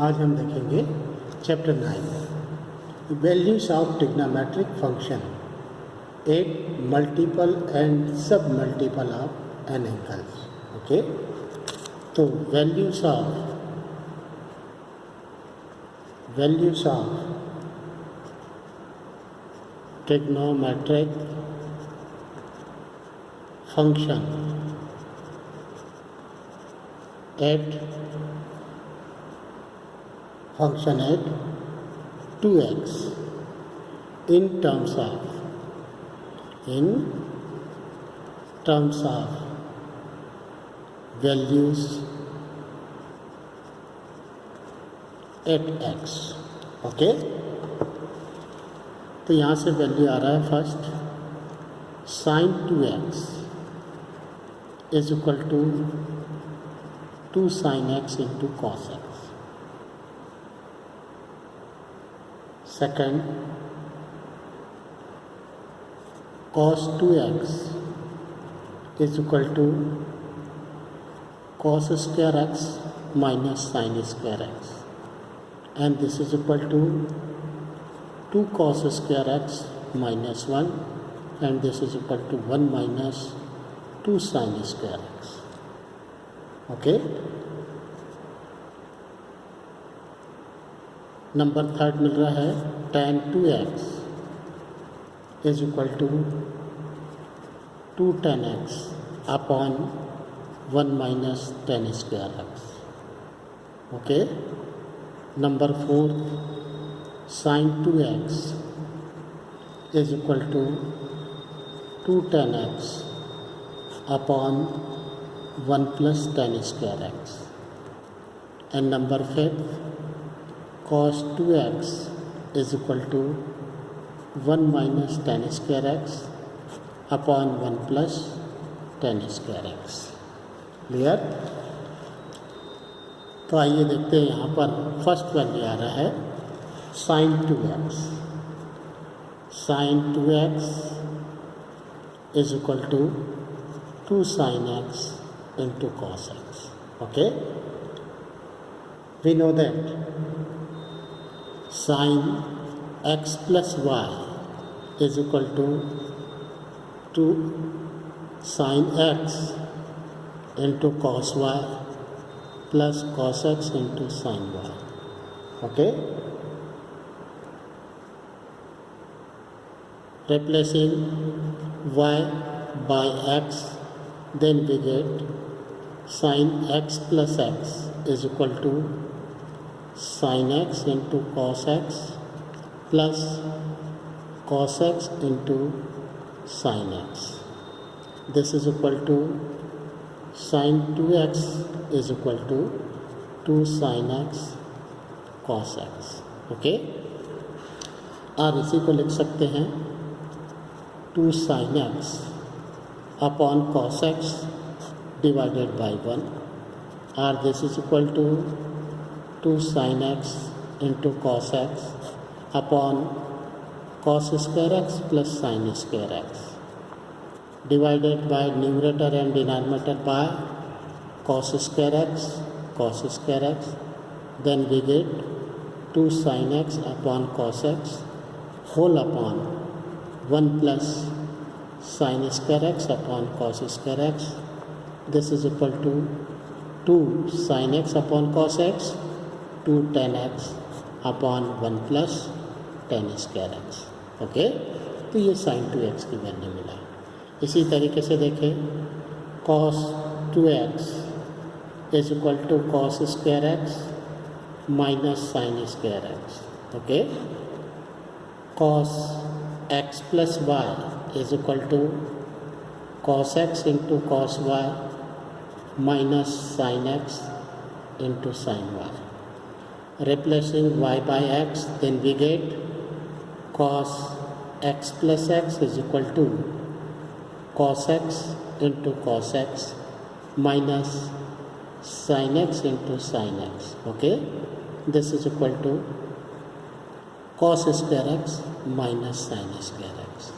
आज हम देखेंगे chapter 9 values of trigonometric function at multiple and sub multiple of an angles. Okay, तो values of trigonometric function at 2x in terms of values at x। Okay, तो यहाँ से value आ रहा है first sin 2x is equal to 2 sin x into cos x। Second cos 2x is equal to cos square x minus sin square x, and this is equal to 2 cos square x minus 1, and this is equal to 1 minus 2 sin square x। okay, number third मिल रहा है tan 2x is equal to 2 tan x upon 1 minus tan square x। Okay, number four sin 2x is equal to 2 tan x upon 1 plus tan square x। And number fifth cos 2x is equal to 1 minus tan square x upon 1 plus tan square x। Clear? तो आइए देखते हैं, यहाँ पर first value आ रहा है sin 2x। sin 2x is equal to 2 sin x into cos x। okay, we know that sin x plus y is equal to 2 sin x into cos y plus cos x into sin y। okay, replacing y by x, then we get sin x plus x is equal to sin x into cos x plus cos x into sin x। this is equal to sin 2x is equal to 2 sin x cos x। Okay, और इसी को लिख सकते हैं 2 sin x upon cos x divided by 1, और this is equal to 2 sin x into cos x upon cos square x plus sin square x divided by numerator and denominator by cos square x, then we get 2 sin x upon cos x whole upon 1 plus sin square x upon cos square x। this is equal to 2 sin x upon cos x 2 tan x upon 1 plus tan square x। Okay, तो ये sin 2x की value मिला। इसी तरीके से देखें cos 2x is equal to cos square x minus sin square x। Okay, cos x plus y is equal to cos x into cos y minus sin x into sin y। replacing y by x, then we get cos x plus x is equal to cos x into cos x minus sin x into sin x। okay, this is equal to cos square x minus sin square x,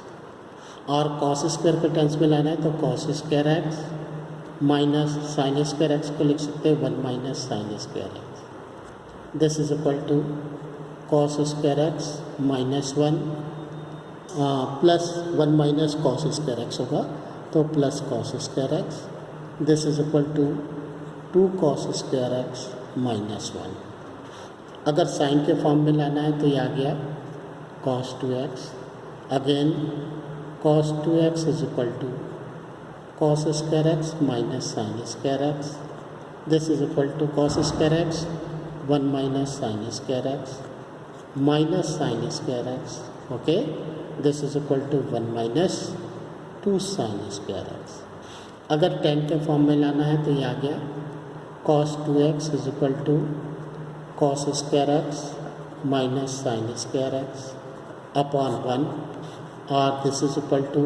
और cos square के terms में लाना है तो cos square x minus sine square x को लिख सकते हैं 1 minus sine square x. This is equal to cos square x minus 1 plus 1 minus cos square x होगा, तो plus cos square x, this is equal to 2 cos square x minus 1। अगर sign के form में लाना है तो ये आ गया cos 2x, again cos 2x is equal to cos square x minus sine square x, this is equal to cos square x 1 minus sine square x minus sine square x, okay, this is equal to 1 minus 2 sine square x. अगर tan के form में लाना है तो ये आ गया cos 2x is equal to cos square x minus sine square x upon 1, और this is equal to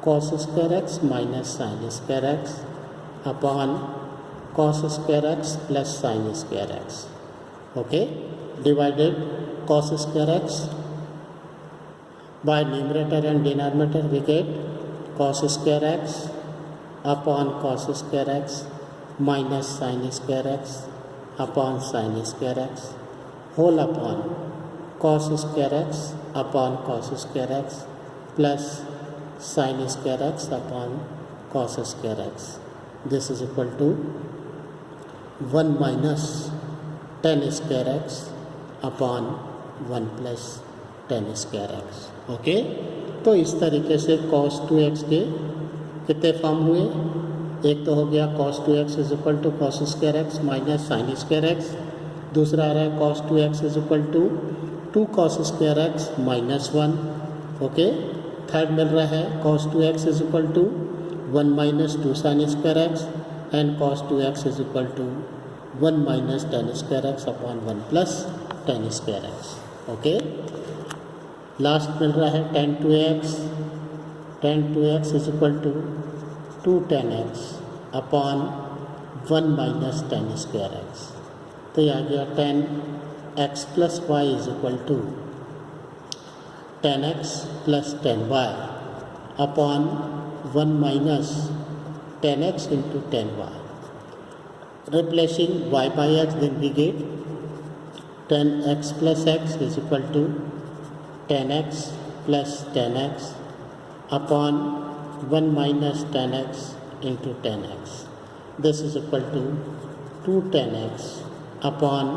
cos square x minus sine square x upon cos square x plus sine square x, okay, divided cos square x by numerator and denominator we get cos square x upon cos square x minus sine square x upon sine square x whole upon cos square x upon cos square x plus sine square x upon cos square x, this is equal to 1 minus tan square x upon 1 plus tan square x, okay. तो इस तरीके से cos 2x के कितने form हुए, एक तो हो गया cos 2x is equal to cos square x minus sine square x, दूसरा आ रहा है cos 2x is equal to 2 cos square x minus 1, okay, third मिल रहा है cos 2x is equal to 1 minus 2 sine square x and cos 2x is equal to 1 minus tan square x upon 1 plus tan square x, okay. Last मिल रहा है tan 2x is equal to 2 tan x upon 1 minus tan square x, तो ये आ गया tan x plus y is equal to tan x plus tan y upon 1 minus tan x into tan y, replacing y by x, then we get tan x plus x is equal to tan x plus tan x upon 1 minus tan x into tan x. This is equal to 2 tan x upon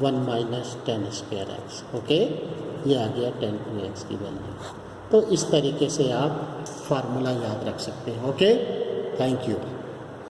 1 minus tan square x. Okay, ये आ गया tan 2x की value. तो इस तरीके से आप formula याद रख सकते हैं। Okay, thank you.